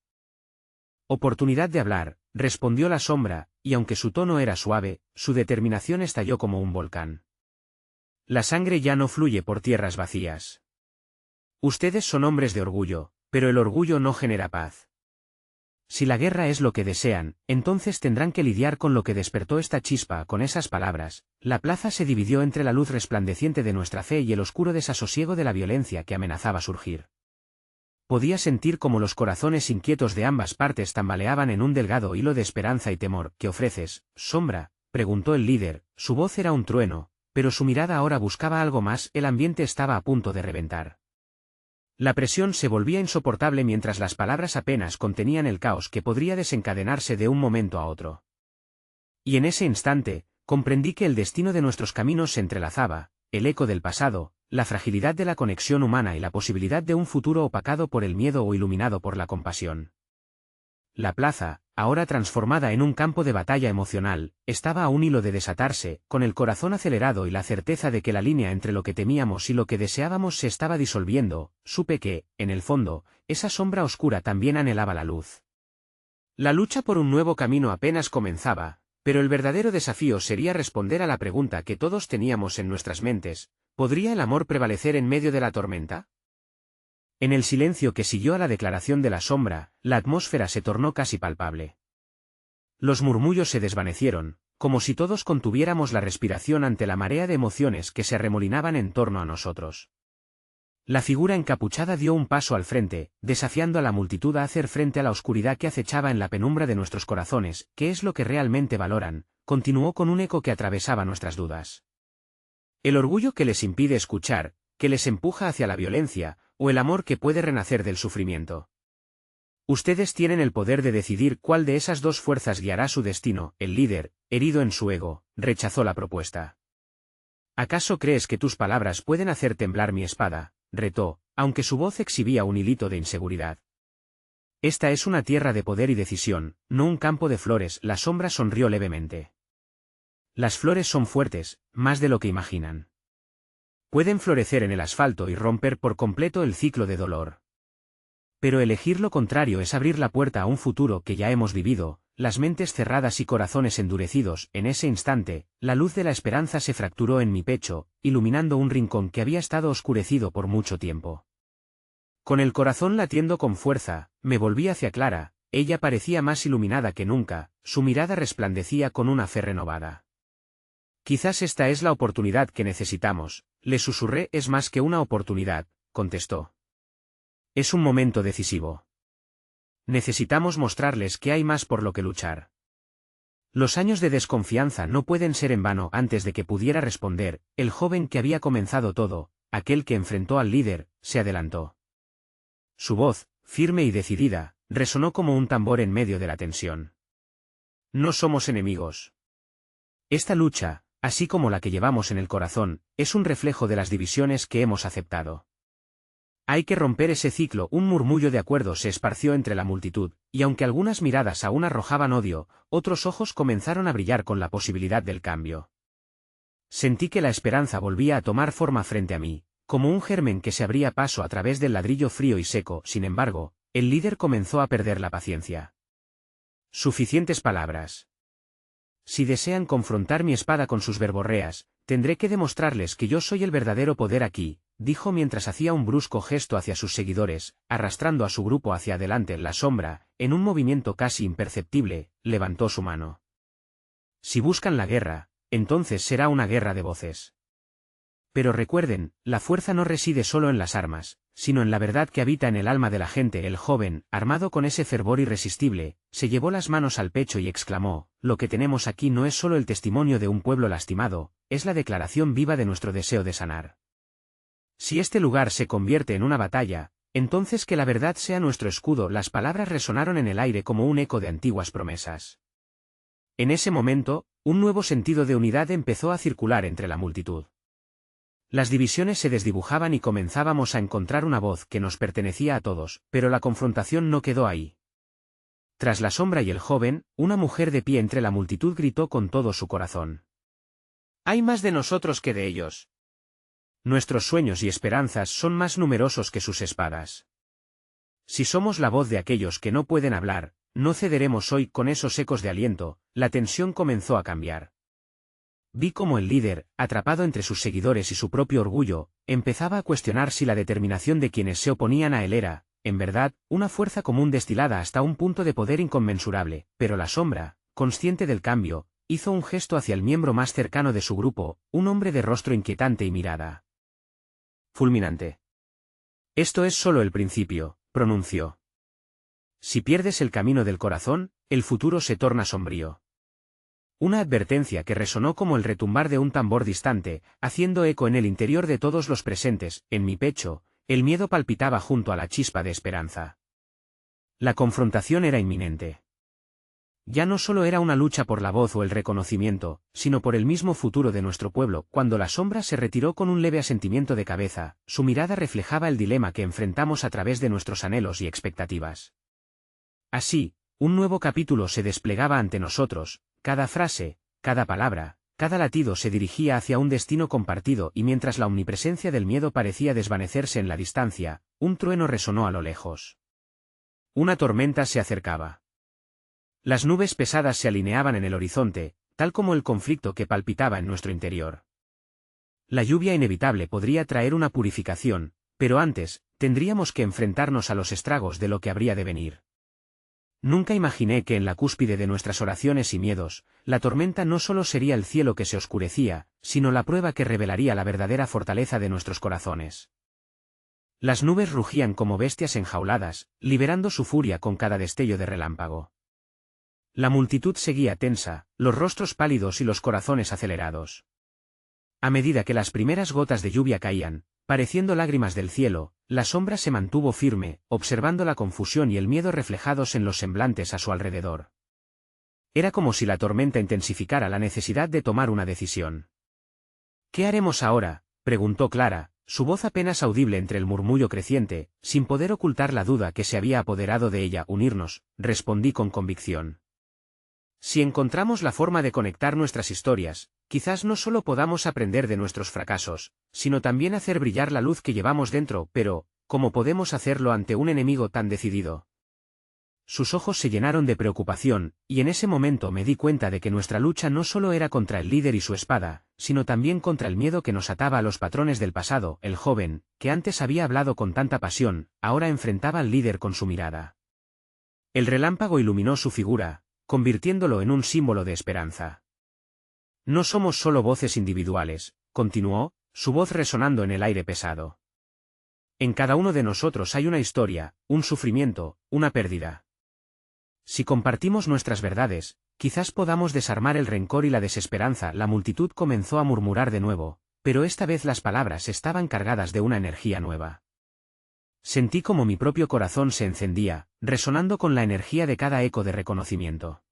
oportunidad de hablar, respondió la sombra, y aunque su tono era suave, su determinación estalló como un volcán. La sangre ya no fluye por tierras vacías. Ustedes son hombres de orgullo, pero el orgullo no genera paz. Si la guerra es lo que desean, entonces tendrán que lidiar con lo que despertó esta chispa. Con esas palabras, la plaza se dividió entre la luz resplandeciente de nuestra fe y el oscuro desasosiego de la violencia que amenazaba surgir. Podía sentir cómo los corazones inquietos de ambas partes tambaleaban en un delgado hilo de esperanza y temor. ¿Qué ofreces, sombra?, preguntó el líder. Su voz era un trueno, pero su mirada ahora buscaba algo más. El ambiente estaba a punto de reventar. La presión se volvía insoportable mientras las palabras apenas contenían el caos que podría desencadenarse de un momento a otro. Y en ese instante, comprendí que el destino de nuestros caminos se entrelazaba, el eco del pasado, la fragilidad de la conexión humana y la posibilidad de un futuro opacado por el miedo o iluminado por la compasión. La plaza, ahora transformada en un campo de batalla emocional, estaba a un hilo de desatarse, con el corazón acelerado y la certeza de que la línea entre lo que temíamos y lo que deseábamos se estaba disolviendo. Supe que, en el fondo, esa sombra oscura también anhelaba la luz. La lucha por un nuevo camino apenas comenzaba, Pero el verdadero desafío sería responder a la pregunta que todos teníamos en nuestras mentes: ¿podría el amor prevalecer en medio de la tormenta? En el silencio que siguió a la declaración de la sombra, la atmósfera se tornó casi palpable. Los murmullos se desvanecieron, como si todos contuviéramos la respiración ante la marea de emociones que se arremolinaban en torno a nosotros. La figura encapuchada dio un paso al frente, desafiando a la multitud a hacer frente a la oscuridad que acechaba en la penumbra de nuestros corazones. ¿Qué es lo que realmente valoran?, continuó con un eco que atravesaba nuestras dudas. ¿El orgullo que les impide escuchar, que les empuja hacia la violencia, o el amor que puede renacer del sufrimiento? Ustedes tienen el poder de decidir cuál de esas dos fuerzas guiará su destino. El líder, herido en su ego, rechazó la propuesta. ¿Acaso crees que tus palabras pueden hacer temblar mi espada?, retó, aunque su voz exhibía un hilito de inseguridad. Esta es una tierra de poder y decisión, no un campo de flores. La sombra sonrió levemente. Las flores son fuertes, más de lo que imaginan. Pueden florecer en el asfalto y romper por completo el ciclo de dolor. Pero elegir lo contrario es abrir la puerta a un futuro que ya hemos vivido. Las mentes cerradas y corazones endurecidos. En ese instante, la luz de la esperanza se fracturó en mi pecho, iluminando un rincón que había estado oscurecido por mucho tiempo. Con el corazón latiendo con fuerza, me volví hacia Clara. Ella parecía más iluminada que nunca, su mirada resplandecía con una fe renovada. Quizás esta es la oportunidad que necesitamos, le susurré. Es más que una oportunidad, contestó. Es un momento decisivo. Necesitamos mostrarles que hay más por lo que luchar. Los años de desconfianza no pueden ser en vano. Antes de que pudiera responder, el joven que había comenzado todo, aquel que enfrentó al líder, se adelantó. Su voz, firme y decidida, resonó como un tambor en medio de la tensión. No somos enemigos. Esta lucha, así como la que llevamos en el corazón, es un reflejo de las divisiones que hemos aceptado. Hay que romper ese ciclo. Un murmullo de acuerdo se esparció entre la multitud, y aunque algunas miradas aún arrojaban odio, otros ojos comenzaron a brillar con la posibilidad del cambio. Sentí que la esperanza volvía a tomar forma frente a mí, como un germen que se abría paso a través del ladrillo frío y seco. Sin embargo, el líder comenzó a perder la paciencia. Suficientes palabras. Si desean confrontar mi espada con sus verborreas, tendré que demostrarles que yo soy el verdadero poder aquí, dijo mientras hacía un brusco gesto hacia sus seguidores, arrastrando a su grupo hacia adelante. La sombra, en un movimiento casi imperceptible, levantó su mano. Si buscan la guerra, entonces será una guerra de voces. Pero recuerden, la fuerza no reside solo en las armas, sino en la verdad que habita en el alma de la gente. El joven, armado con ese fervor irresistible, se llevó las manos al pecho y exclamó: lo que tenemos aquí no es solo el testimonio de un pueblo lastimado, es la declaración viva de nuestro deseo de sanar. Si este lugar se convierte en una batalla, entonces que la verdad sea nuestro escudo. Las palabras resonaron en el aire como un eco de antiguas promesas. En ese momento, un nuevo sentido de unidad empezó a circular entre la multitud. Las divisiones se desdibujaban y comenzábamos a encontrar una voz que nos pertenecía a todos, pero la confrontación no quedó ahí. Tras la sombra y el joven, una mujer de pie entre la multitud gritó con todo su corazón: hay más de nosotros que de ellos. Nuestros sueños y esperanzas son más numerosos que sus espadas. Si somos la voz de aquellos que no pueden hablar, no cederemos hoy. Con esos ecos de aliento, la tensión comenzó a cambiar. Vi cómo el líder, atrapado entre sus seguidores y su propio orgullo, empezaba a cuestionar si la determinación de quienes se oponían a él era, en verdad, una fuerza común destilada hasta un punto de poder inconmensurable. Pero la sombra, consciente del cambio, hizo un gesto hacia el miembro más cercano de su grupo, un hombre de rostro inquietante y mirada fulminante. Esto es solo el principio, pronunció. Si pierdes el camino del corazón, el futuro se torna sombrío. Una advertencia que resonó como el retumbar de un tambor distante, haciendo eco en el interior de todos los presentes. En mi pecho, el miedo palpitaba junto a la chispa de esperanza. La confrontación era inminente. Ya no solo era una lucha por la voz o el reconocimiento, sino por el mismo futuro de nuestro pueblo. Cuando la sombra se retiró con un leve asentimiento de cabeza, su mirada reflejaba el dilema que enfrentamos a través de nuestros anhelos y expectativas. Así, un nuevo capítulo se desplegaba ante nosotros. Cada frase, cada palabra, cada latido se dirigía hacia un destino compartido, y mientras la omnipresencia del miedo parecía desvanecerse en la distancia, un trueno resonó a lo lejos. Una tormenta se acercaba. Las nubes pesadas se alineaban en el horizonte, tal como el conflicto que palpitaba en nuestro interior. La lluvia inevitable podría traer una purificación, pero antes, tendríamos que enfrentarnos a los estragos de lo que habría de venir. Nunca imaginé que en la cúspide de nuestras oraciones y miedos, la tormenta no solo sería el cielo que se oscurecía, sino la prueba que revelaría la verdadera fortaleza de nuestros corazones. Las nubes rugían como bestias enjauladas, liberando su furia con cada destello de relámpago. La multitud seguía tensa, los rostros pálidos y los corazones acelerados. A medida que las primeras gotas de lluvia caían, pareciendo lágrimas del cielo, la sombra se mantuvo firme, observando la confusión y el miedo reflejados en los semblantes a su alrededor. Era como si la tormenta intensificara la necesidad de tomar una decisión. ¿Qué haremos ahora?, preguntó Clara, su voz apenas audible entre el murmullo creciente, sin poder ocultar la duda que se había apoderado de ella. Unirnos, respondí con convicción. Si encontramos la forma de conectar nuestras historias, quizás no solo podamos aprender de nuestros fracasos, sino también hacer brillar la luz que llevamos dentro, pero, ¿cómo podemos hacerlo ante un enemigo tan decidido? Sus ojos se llenaron de preocupación, y en ese momento me di cuenta de que nuestra lucha no solo era contra el líder y su espada, sino también contra el miedo que nos ataba a los patrones del pasado. El joven, que antes había hablado con tanta pasión, ahora enfrentaba al líder con su mirada. El relámpago iluminó su figura, convirtiéndolo en un símbolo de esperanza. No somos solo voces individuales, continuó, su voz resonando en el aire pesado. En cada uno de nosotros hay una historia, un sufrimiento, una pérdida. Si compartimos nuestras verdades, quizás podamos desarmar el rencor y la desesperanza. La multitud comenzó a murmurar de nuevo, pero esta vez las palabras estaban cargadas de una energía nueva. Sentí como mi propio corazón se encendía, resonando con la energía de cada eco de reconocimiento.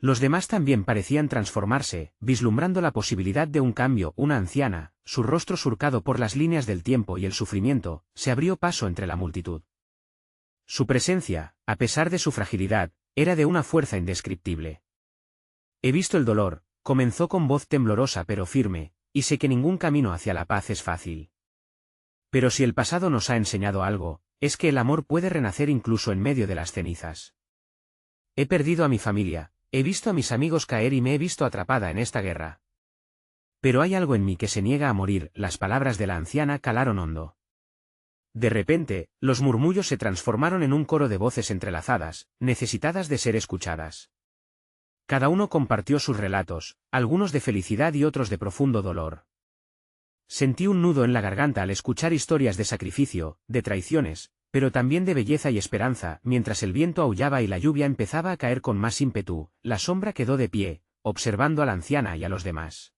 Los demás también parecían transformarse, vislumbrando la posibilidad de un cambio. Una anciana, su rostro surcado por las líneas del tiempo y el sufrimiento, se abrió paso entre la multitud. Su presencia, a pesar de su fragilidad, era de una fuerza indescriptible. He visto el dolor, comenzó con voz temblorosa pero firme, y sé que ningún camino hacia la paz es fácil. Pero si el pasado nos ha enseñado algo, es que el amor puede renacer incluso en medio de las cenizas. He perdido a mi familia, he visto a mis amigos caer y me he visto atrapada en esta guerra. Pero hay algo en mí que se niega a morir. Las palabras de la anciana calaron hondo. De repente, los murmullos se transformaron en un coro de voces entrelazadas, necesitadas de ser escuchadas. Cada uno compartió sus relatos, algunos de felicidad y otros de profundo dolor. Sentí un nudo en la garganta al escuchar historias de sacrificio, de traiciones, pero también de belleza y esperanza. Mientras el viento aullaba y la lluvia empezaba a caer con más ímpetu, la sombra quedó de pie, observando a la anciana y a los demás.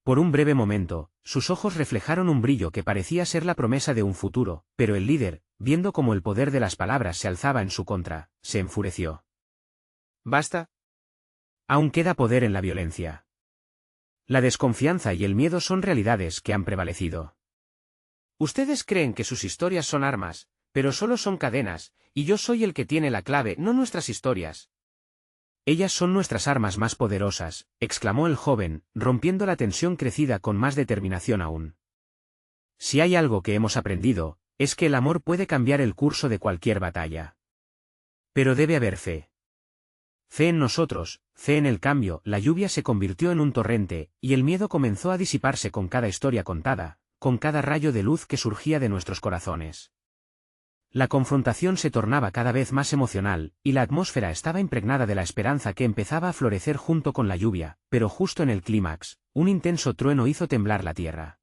Por un breve momento, sus ojos reflejaron un brillo que parecía ser la promesa de un futuro, pero el líder, viendo cómo el poder de las palabras se alzaba en su contra, se enfureció. ¿Basta? Aún queda poder en la violencia. La desconfianza y el miedo son realidades que han prevalecido. Ustedes creen que sus historias son armas, pero solo son cadenas, y yo soy el que tiene la clave, no nuestras historias. Ellas son nuestras armas más poderosas, exclamó el joven, rompiendo la tensión crecida con más determinación aún. Si hay algo que hemos aprendido, es que el amor puede cambiar el curso de cualquier batalla. Pero debe haber fe. Fe en nosotros, fe en el cambio. La lluvia se convirtió en un torrente, y el miedo comenzó a disiparse con cada historia contada, con cada rayo de luz que surgía de nuestros corazones. La confrontación se tornaba cada vez más emocional, y la atmósfera estaba impregnada de la esperanza que empezaba a florecer junto con la lluvia, pero justo en el clímax, un intenso trueno hizo temblar la tierra.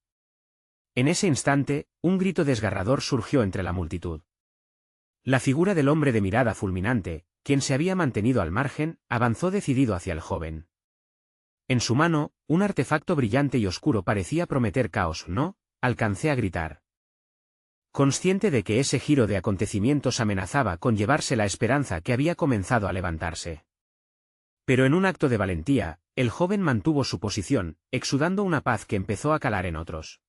En ese instante, un grito desgarrador surgió entre la multitud. La figura del hombre de mirada fulminante, quien se había mantenido al margen, avanzó decidido hacia el joven. En su mano, un artefacto brillante y oscuro parecía prometer caos. No, alcancé a gritar. Consciente de que ese giro de acontecimientos amenazaba con llevarse la esperanza que había comenzado a levantarse. Pero en un acto de valentía, el joven mantuvo su posición, exudando una paz que empezó a calar en otros.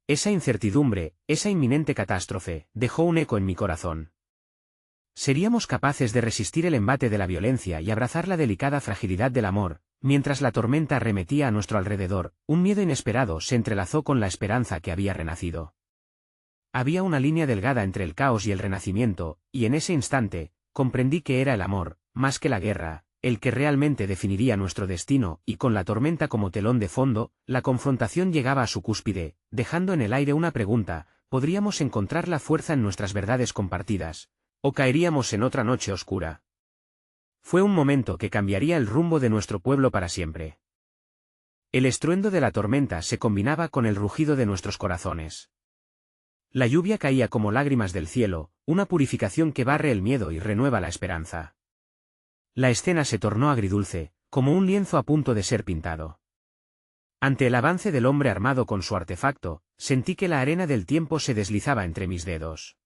Esa incertidumbre, esa inminente catástrofe, dejó un eco en mi corazón. ¿Seríamos capaces de resistir el embate de la violencia y abrazar la delicada fragilidad del amor? Mientras la tormenta arremetía a nuestro alrededor, un miedo inesperado se entrelazó con la esperanza que había renacido. Había una línea delgada entre el caos y el renacimiento, y en ese instante, comprendí que era el amor, más que la guerra, el que realmente definiría nuestro destino, y con la tormenta como telón de fondo, la confrontación llegaba a su cúspide, dejando en el aire una pregunta: ¿podríamos encontrar la fuerza en nuestras verdades compartidas, o caeríamos en otra noche oscura? Fue un momento que cambiaría el rumbo de nuestro pueblo para siempre. El estruendo de la tormenta se combinaba con el rugido de nuestros corazones. La lluvia caía como lágrimas del cielo, una purificación que barre el miedo y renueva la esperanza. La escena se tornó agridulce, como un lienzo a punto de ser pintado. Ante el avance del hombre armado con su artefacto, sentí que la arena del tiempo se deslizaba entre mis dedos.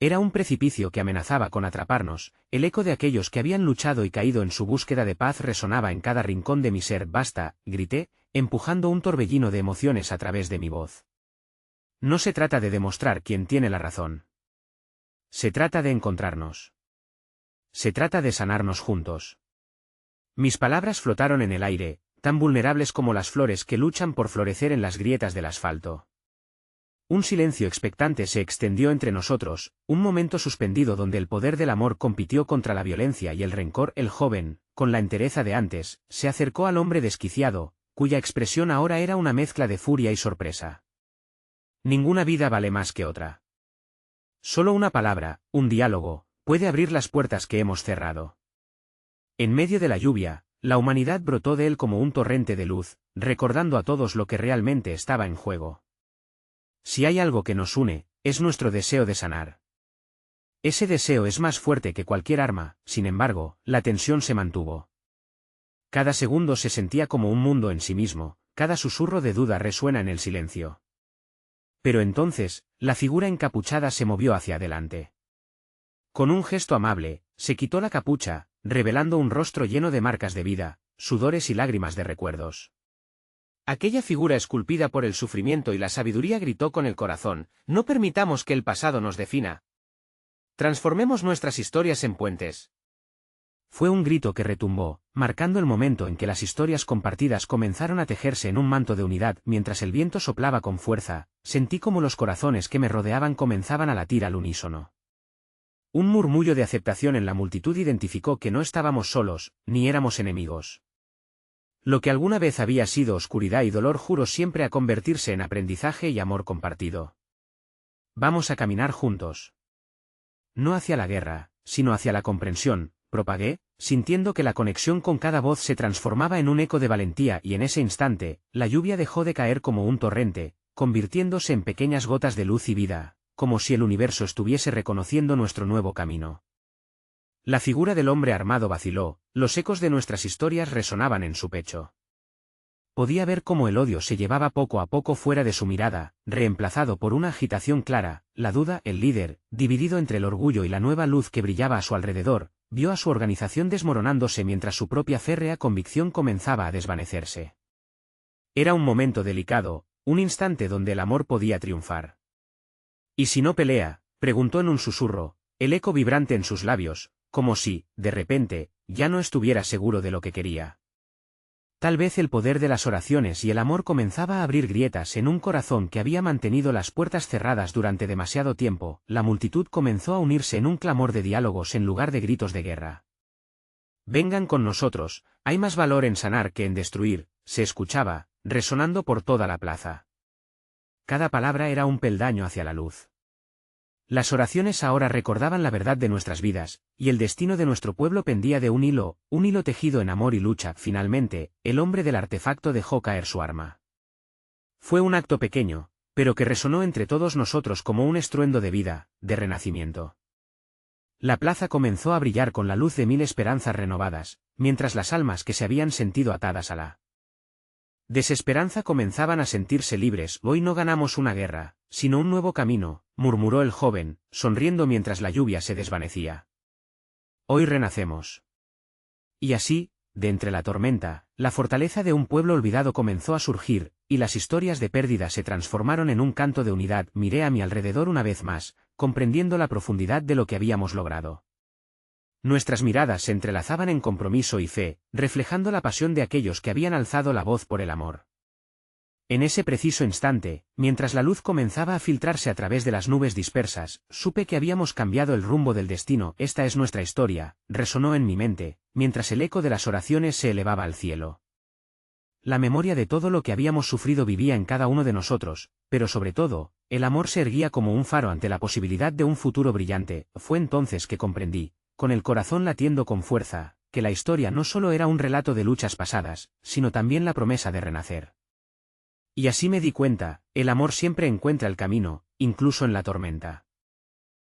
Era un precipicio que amenazaba con atraparnos, el eco de aquellos que habían luchado y caído en su búsqueda de paz resonaba en cada rincón de mi ser. «Basta», grité, empujando un torbellino de emociones a través de mi voz. No se trata de demostrar quién tiene la razón. Se trata de encontrarnos. Se trata de sanarnos juntos. Mis palabras flotaron en el aire, tan vulnerables como las flores que luchan por florecer en las grietas del asfalto. Un silencio expectante se extendió entre nosotros, un momento suspendido donde el poder del amor compitió contra la violencia y el rencor. El joven, con la entereza de antes, se acercó al hombre desquiciado, cuya expresión ahora era una mezcla de furia y sorpresa. Ninguna vida vale más que otra. Solo una palabra, un diálogo, puede abrir las puertas que hemos cerrado. En medio de la lluvia, la humanidad brotó de él como un torrente de luz, recordando a todos lo que realmente estaba en juego. Si hay algo que nos une, es nuestro deseo de sanar. Ese deseo es más fuerte que cualquier arma, sin embargo, la tensión se mantuvo. Cada segundo se sentía como un mundo en sí mismo, cada susurro de duda resuena en el silencio. Pero entonces, la figura encapuchada se movió hacia adelante. Con un gesto amable, se quitó la capucha, revelando un rostro lleno de marcas de vida, sudores y lágrimas de recuerdos. Aquella figura esculpida por el sufrimiento y la sabiduría gritó con el corazón: no permitamos que el pasado nos defina. Transformemos nuestras historias en puentes. Fue un grito que retumbó, marcando el momento en que las historias compartidas comenzaron a tejerse en un manto de unidad. Mientras el viento soplaba con fuerza, sentí como los corazones que me rodeaban comenzaban a latir al unísono. Un murmullo de aceptación en la multitud identificó que no estábamos solos, ni éramos enemigos. Lo que alguna vez había sido oscuridad y dolor juró siempre a convertirse en aprendizaje y amor compartido. Vamos a caminar juntos. No hacia la guerra, sino hacia la comprensión, propagué, sintiendo que la conexión con cada voz se transformaba en un eco de valentía, y en ese instante, la lluvia dejó de caer como un torrente, convirtiéndose en pequeñas gotas de luz y vida, como si el universo estuviese reconociendo nuestro nuevo camino. La figura del hombre armado vaciló, los ecos de nuestras historias resonaban en su pecho. Podía ver cómo el odio se llevaba poco a poco fuera de su mirada, reemplazado por una agitación clara. La duda, el líder, dividido entre el orgullo y la nueva luz que brillaba a su alrededor, vio a su organización desmoronándose mientras su propia férrea convicción comenzaba a desvanecerse. Era un momento delicado, un instante donde el amor podía triunfar. ¿Y si no pelea?, preguntó en un susurro, el eco vibrante en sus labios, como si, de repente, ya no estuviera seguro de lo que quería. Tal vez el poder de las oraciones y el amor comenzaba a abrir grietas en un corazón que había mantenido las puertas cerradas durante demasiado tiempo. La multitud comenzó a unirse en un clamor de diálogos en lugar de gritos de guerra. Vengan con nosotros, hay más valor en sanar que en destruir, se escuchaba, resonando por toda la plaza. Cada palabra era un peldaño hacia la luz. Las oraciones ahora recordaban la verdad de nuestras vidas, y el destino de nuestro pueblo pendía de un hilo tejido en amor y lucha. Finalmente, el hombre del artefacto dejó caer su arma. Fue un acto pequeño, pero que resonó entre todos nosotros como un estruendo de vida, de renacimiento. La plaza comenzó a brillar con la luz de 1000 esperanzas renovadas, mientras las almas que se habían sentido atadas a la desesperanza comenzaban a sentirse libres. Hoy no ganamos una guerra, sino un nuevo camino, murmuró el joven, sonriendo mientras la lluvia se desvanecía. Hoy renacemos. Y así, de entre la tormenta, la fortaleza de un pueblo olvidado comenzó a surgir, y las historias de pérdida se transformaron en un canto de unidad. Miré a mi alrededor una vez más, comprendiendo la profundidad de lo que habíamos logrado. Nuestras miradas se entrelazaban en compromiso y fe, reflejando la pasión de aquellos que habían alzado la voz por el amor. En ese preciso instante, mientras la luz comenzaba a filtrarse a través de las nubes dispersas, supe que habíamos cambiado el rumbo del destino. Esta es nuestra historia, resonó en mi mente, mientras el eco de las oraciones se elevaba al cielo. La memoria de todo lo que habíamos sufrido vivía en cada uno de nosotros, pero sobre todo, el amor se erguía como un faro ante la posibilidad de un futuro brillante. Fue entonces que comprendí, con el corazón latiendo con fuerza, que la historia no solo era un relato de luchas pasadas, sino también la promesa de renacer. Y así me di cuenta, el amor siempre encuentra el camino, incluso en la tormenta.